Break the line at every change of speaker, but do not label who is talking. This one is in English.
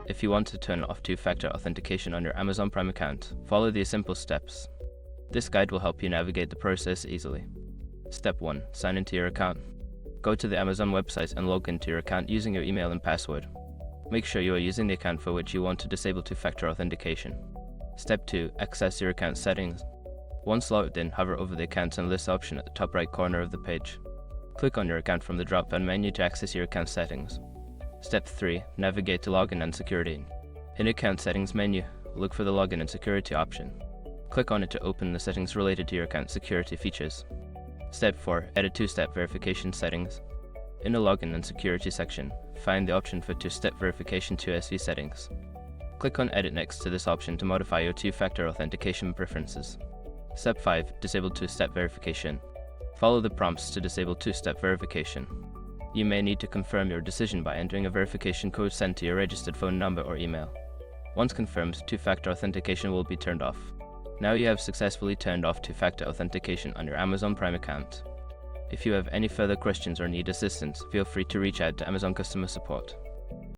If you want to turn off two-factor authentication on your Amazon Prime account, follow these simple steps. This guide will help you navigate the process easily. Step 1. Sign into your account. Go to the Amazon website and log into your account using your email and password. Make sure you are using the account for which you want to disable two-factor authentication. Step 2. Access your account settings. Once logged in, hover over the Accounts and List option at the top right corner of the page. Click on your account from the drop-down menu to access your account settings. Step 3. Navigate to Login and Security. In the Account Settings menu, look for the Login and Security option. Click on it to open the settings related to your account security features. Step 4. Edit two-step verification settings. In the Login and Security section, find the option for two-step verification 2SV settings. Click on Edit next to this option to modify your two-factor authentication preferences. Step 5. Disable two-step verification. Follow the prompts to disable two-step verification. You may need to confirm your decision by entering a verification code sent to your registered phone number or email. Once confirmed, two-factor authentication will be turned off. Now you have successfully turned off two-factor authentication on your Amazon Prime account. If you have any further questions or need assistance, feel free to reach out to Amazon customer support.